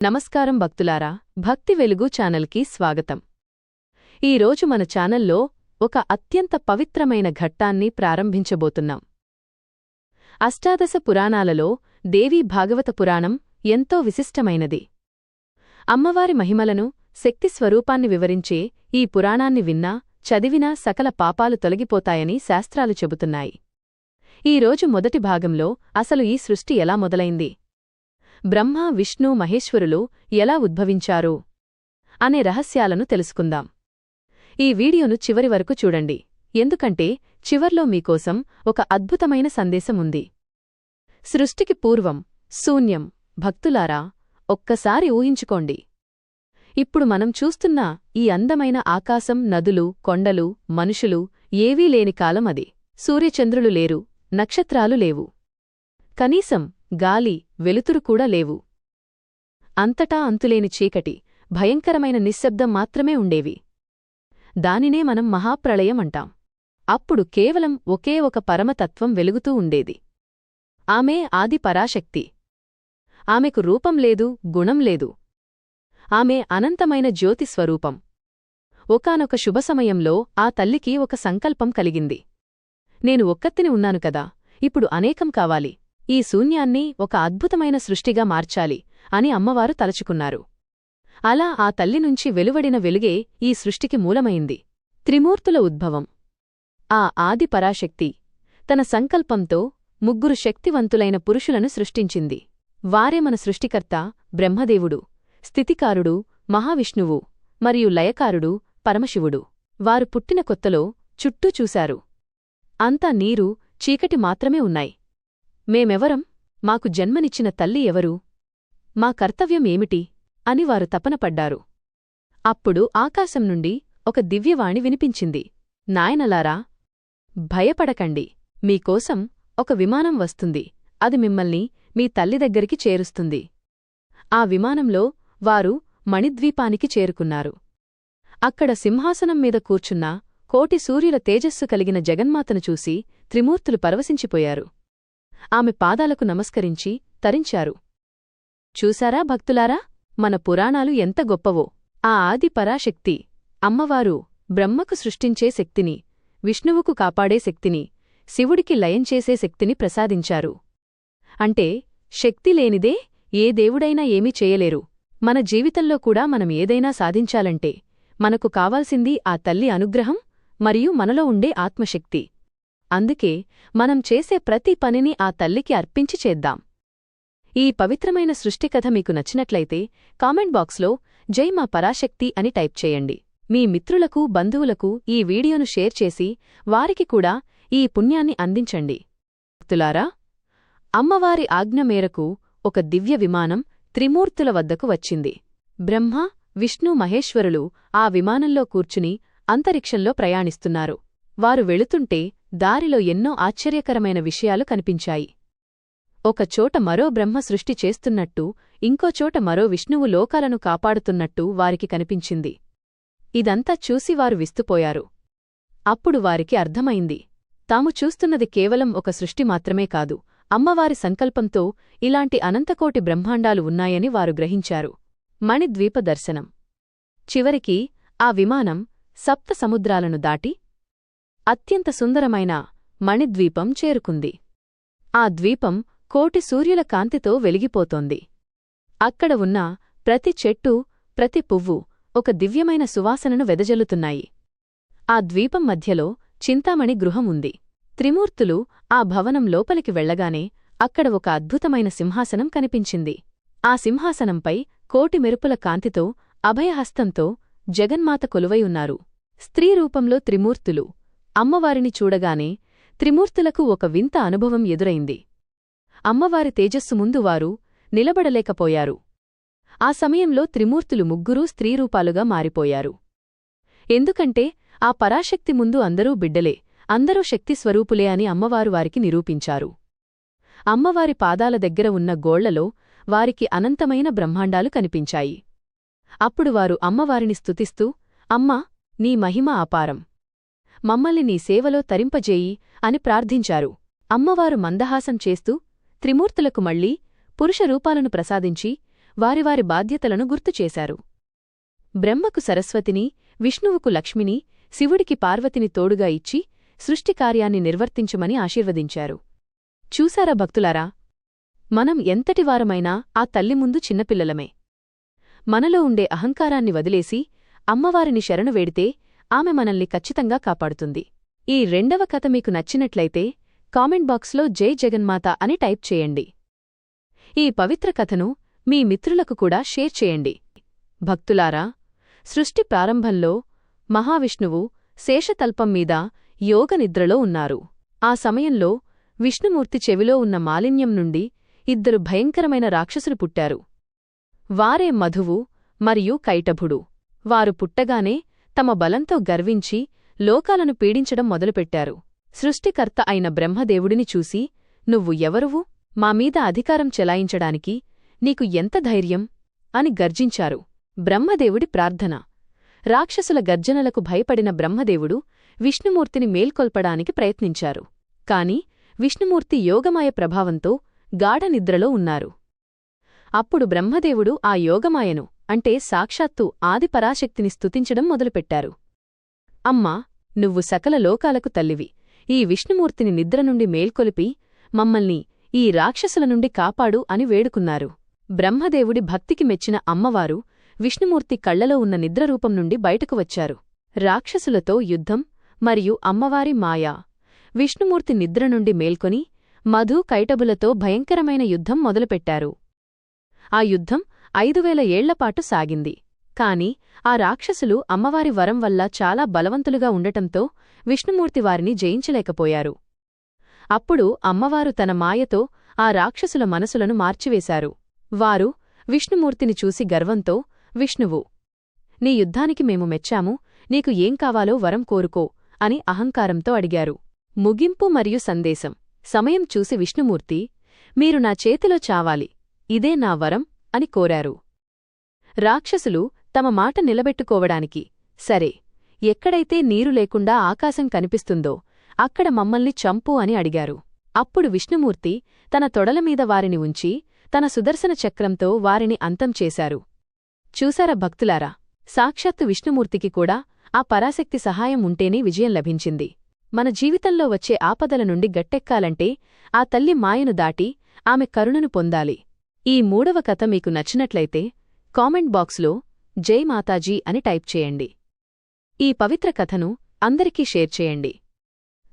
నమస్కారం భక్తులారా, భక్తి వెలుగు ఛానల్కి స్వాగతం. ఈరోజు మన ఛానల్లో ఒక అత్యంత పవిత్రమైన ఘట్టాన్ని ప్రారంభించబోతున్నాం. అష్టాదశ పురాణాలలో దేవీ భాగవత పురాణం ఎంతో విశిష్టమైనది. అమ్మవారి మహిమలను, శక్తి స్వరూపాన్ని వివరించే ఈ పురాణాన్ని విన్నా, చదివినా సకల పాపాలు తొలగిపోతాయని శాస్త్రాలు చెబుతున్నాయి. ఈరోజు మొదటి భాగంలో అసలు ఈ సృష్టి ఎలా మొదలైంది, బ్రహ్మ, విష్ణు, మహేశ్వరులు ఎలా ఉద్భవించారు అనే రహస్యాలను తెలుసుకుందాం. ఈ వీడియోను చివరి వరకు చూడండి, ఎందుకంటే చివర్లో మీకోసం ఒక అద్భుతమైన సందేశం ఉంది. సృష్టికి పూర్వం శూన్యం. భక్తులారా, ఒక్కసారి ఊహించుకోండి. ఇప్పుడు మనం చూస్తున్న ఈ అందమైన ఆకాశం, నదులు, కొండలు, మనుషులు ఏవీ లేని కాలం అది. సూర్యచంద్రులు లేరు, నక్షత్రాలు లేవు, కనీసం గాలి, వెలుతురు కూడా లేవు. అంతటా అంతులేని చీకటి, భయంకరమైన నిశ్శబ్దం మాత్రమే ఉండేవి. దానినే మనం మహాప్రళయం అంటాం. అప్పుడు కేవలం ఒకే ఒక పరమతత్వం వెలుగుతూ ఉండేది. ఆమె ఆది పరాశక్తి. ఆమెకు రూపం లేదు, గుణం లేదు. ఆమె అనంతమైన జ్యోతి స్వరూపం. ఒకానొక శుభసమయంలో ఆ తల్లికి ఒక సంకల్పం కలిగింది. నేను ఒక్కత్తిని ఉన్నాను కదా, ఇప్పుడు అనేకం కావాలి. ఈ శూన్యాన్ని ఒక అద్భుతమైన సృష్టిగా మార్చాలి అని అమ్మవారు తలచుకున్నారు. అలా ఆ తల్లినుంచి వెలువడిన వెలుగే ఈ సృష్టికి మూలమైంది. త్రిమూర్తుల ఉద్భవం. ఆ ఆది పరాశక్తి తన సంకల్పంతో ముగ్గురు శక్తివంతులైన పురుషులను సృష్టించింది. వారే మన సృష్టికర్త బ్రహ్మదేవుడు, స్థితికారుడు మహావిష్ణువు మరియు లయకారుడు పరమశివుడు. వారు పుట్టిన కొత్తలో చుట్టూ చూశారు. అంతా నీరు, చీకటి మాత్రమే ఉన్నాయి. మేమెవరం? మాకు జన్మనిచ్చిన తల్లి ఎవరు? మా కర్తవ్యం ఏమిటి అని వారు తపనపడ్డారు. అప్పుడు ఆకాశం నుండి ఒక దివ్యవాణి వినిపించింది. నాయనలారా, భయపడకండి. మీకోసం ఒక విమానం వస్తుంది. అది మిమ్మల్ని మీ తల్లి దగ్గరికి చేరుస్తుంది. ఆ విమానంలో వారు మణిద్వీపానికి చేరుకున్నారు. అక్కడ సింహాసనం మీద కూర్చున్న కోటి సూర్యుల తేజస్సు కలిగిన జగన్మాతను చూసి త్రిమూర్తులు పరవశించిపోయారు. ఆమె పాదాలకు నమస్కరించి తరించారు. చూశారా భక్తులారా, మన పురాణాలు ఎంత గొప్పవో! ఆ ఆది పరాశక్తి అమ్మవారు బ్రహ్మకు సృష్టించే శక్తిని, విష్ణువుకు కాపాడే శక్తిని, శివుడికి లయం చేసే శక్తిని ప్రసాదించారు. అంటే శక్తి లేనిదే ఏ దేవుడైనా ఏమీ చేయలేరు. మన జీవితంలో కూడా మనం ఏదైనా సాధించాలంటే మనకు కావాల్సింది ఆ తల్లి అనుగ్రహం మరియు మనలో ఉండే ఆత్మశక్తి. అందుకే మనం చేసే ప్రతి పనిని ఆ తల్లికి అర్పించి చేద్దాం. ఈ పవిత్రమైన సృష్టికథ మీకు నచ్చినట్లయితే కామెంట్ బాక్స్లో జై మా పరాశక్తి అని టైప్ చేయండి. మీ మిత్రులకు, బంధువులకు ఈ వీడియోను షేర్ చేసి వారికి కూడా ఈ పుణ్యాన్ని అందించండి. భక్తులారా, అమ్మవారి ఆజ్ఞ మేరకు ఒక దివ్య విమానం త్రిమూర్తుల వద్దకు వచ్చింది. బ్రహ్మ, విష్ణు, మహేశ్వరులు ఆ విమానంలో కూర్చుని అంతరిక్షంలో ప్రయాణిస్తున్నారు. వారు వెళుతుంటే దారిలో ఎన్నో ఆశ్చర్యకరమైన విషయాలు కనిపించాయి. ఒకచోట మరో బ్రహ్మ సృష్టి చేస్తున్నట్టు, ఇంకోచోట మరో విష్ణువు లోకాలను కాపాడుతున్నట్టు వారికి కనిపించింది. ఇదంతా చూసి వారు విస్తుపోయారు. అప్పుడు వారికి అర్థమైంది, తాము చూస్తున్నది కేవలం ఒక సృష్టి మాత్రమే కాదు, అమ్మవారి సంకల్పంతో ఇలాంటి అనంతకోటి బ్రహ్మాండాలు ఉన్నాయని వారు గ్రహించారు. మణిద్వీప దర్శనం. చివరికి ఆ విమానం సప్త సముద్రాలను దాటి అత్యంత సుందరమైన మణిద్వీపం చేరుకుంది. ఆ ద్వీపం కోటి సూర్యుల కాంతితో వెలిగిపోతోంది. అక్కడ ఉన్న ప్రతి చెట్టు, ప్రతి పువ్వు ఒక దివ్యమైన సువాసనను వెదజల్లుతున్నాయి. ఆ ద్వీపం మధ్యలో చింతామణి గృహం ఉంది. త్రిమూర్తులు ఆ భవనం లోపలికి వెళ్లగానే అక్కడ ఒక అద్భుతమైన సింహాసనం కనిపించింది. ఆ సింహాసనంపై కోటి మెరుపుల కాంతితో, అభయహస్తంతో జగన్మాత కొలువై ఉన్నారు. స్త్రీ రూపంలో త్రిమూర్తులు. అమ్మవారిని చూడగానే త్రిమూర్తులకు ఒక వింత అనుభవం ఎదురైంది. అమ్మవారి తేజస్సు ముందు వారు నిలబడలేకపోయారు. ఆ సమయంలో త్రిమూర్తులు ముగ్గురూ స్త్రీరూపాలుగా మారిపోయారు. ఎందుకంటే ఆ పరాశక్తి ముందు అందరూ బిడ్డలే, అందరూ శక్తిస్వరూపులే అని అమ్మవారు వారికి నిరూపించారు. అమ్మవారి పాదాల దగ్గర ఉన్న గోళ్లలో వారికి అనంతమైన బ్రహ్మాండాలు కనిపించాయి. అప్పుడు వారు అమ్మవారిని స్తుతిస్తూ, అమ్మా, నీ మహిమ అపారం, మమ్మల్ని నీ సేవలో తరింపజేయి అని ప్రార్థించారు. అమ్మవారు మందహాసం చేస్తూ త్రిమూర్తులకు మళ్లీ పురుష రూపాలను ప్రసాదించి వారి వారి బాధ్యతలను గుర్తుచేశారు. బ్రహ్మకు సరస్వతిని, విష్ణువుకు లక్ష్మిని, శివుడికి పార్వతిని తోడుగా ఇచ్చి సృష్టికార్యాన్ని నిర్వర్తించమని ఆశీర్వదించారు. చూశారా భక్తులారా, మనం ఎంతటివారమైనా ఆ తల్లి ముందు చిన్నపిల్లలమే. మనలో ఉండే అహంకారాన్ని వదిలేసి అమ్మవారిని శరణు వేడితే ఆమె మనల్ని ఖచ్చితంగా కాపాడుతుంది. ఈ రెండవ కథ మీకు నచ్చినట్లయితే కామెంట్ బాక్స్లో జై జగన్మాత అని టైప్ చేయండి. ఈ పవిత్ర కథను మీ మిత్రులకు కూడా షేర్ చేయండి. భక్తులారా, సృష్టి ప్రారంభంలో మహావిష్ణువు శేషతల్పం మీద యోగనిద్రలో ఉన్నారు. ఆ సమయంలో విష్ణుమూర్తి చెవిలో ఉన్న మాలిన్యం నుండి 2 భయంకరమైన రాక్షసులు పుట్టారు. వారే మధువు మరియు కైటభుడు. వారు పుట్టగానే తమ బలంతో గర్వించి లోకాలను పీడించడం మొదలుపెట్టారు. సృష్టికర్త అయిన బ్రహ్మదేవుడిని చూసి, నువ్వు ఎవరువు? మామీద అధికారం చెలాయించడానికి నీకు ఎంత ధైర్యం? అని గర్జించారు. బ్రహ్మదేవుడి ప్రార్థన. రాక్షసుల గర్జనలకు భయపడిన బ్రహ్మదేవుడు విష్ణుమూర్తిని మేల్కొల్పడానికి ప్రయత్నించారు. కాని విష్ణుమూర్తి యోగమాయ ప్రభావంతో గాఢనిద్రలో ఉన్నారు. అప్పుడు బ్రహ్మదేవుడు ఆ యోగమాయను అంటే సాక్షాత్తు ఆదిపరాశక్తిని స్తుతించడం మొదలుపెట్టారు. అమ్మా, నువ్వు సకల లోకాలకు తల్లివి. ఈ విష్ణుమూర్తిని నిద్ర నుండి మేల్కొలిపి మమ్మల్ని ఈ రాక్షసుల నుండి కాపాడు అని వేడుకున్నారు. బ్రహ్మదేవుడి భక్తికి మెచ్చిన అమ్మవారు విష్ణుమూర్తి కళ్లలో ఉన్న నిద్రరూపం నుండి బయటకు వచ్చారు. రాక్షసులతో యుద్ధం మరియు అమ్మవారి మాయా. విష్ణుమూర్తి నిద్ర నుండి మేల్కొని మధు కైటబులతో భయంకరమైన యుద్ధం మొదలుపెట్టారు. ఆ యుద్ధం 5000 ఏళ్లపాటు సాగింది. కాని ఆ రాక్షసులు అమ్మవారి వరం వల్ల చాలా బలవంతులుగా ఉండటంతో విష్ణుమూర్తి వారిని జయించలేకపోయారు. అప్పుడు అమ్మవారు తన మాయతో ఆ రాక్షసుల మనసులను మార్చివేశారు. వారు విష్ణుమూర్తిని చూసి గర్వంతో, విష్ణువు, నీ యుద్ధానికి మేము మెచ్చాము, నీకు ఏం కావాలో వరం కోరుకో అని అహంకారంతో అడిగారు. ముగింపు మరియు సందేశం. సమయం చూసి విష్ణుమూర్తి, మీరు నా చేతిలో చావాలి, ఇదే నా వరం అని కోరారు. రాక్షసులు తమ మాట నిలబెట్టుకోవడానికి, సరే, ఎక్కడైతే నీరు లేకుండా ఆకాశం కనిపిస్తుందో అక్కడ మమ్మల్ని చంపు అని అడిగారు. అప్పుడు విష్ణుమూర్తి తన తొడలమీద వారిని ఉంచి తన సుదర్శన చక్రంతో వారిని అంతం చేశారు. చూసారా భక్తులారా, సాక్షాత్తు విష్ణుమూర్తికి కూడా ఆ పరాశక్తి సహాయం ఉంటేనే విజయం లభించింది. మన జీవితంలో వచ్చే ఆపదల నుండి గట్టెక్కాలంటే ఆ తల్లి మాయను దాటి ఆమె కరుణను పొందాలి. ఈ 3వ కథ మీకు నచ్చినట్లయితే కామెంట్ బాక్స్లో జై మాతాజీ అని టైప్ చేయండి. ఈ పవిత్ర కథను అందరికీ షేర్ చేయండి.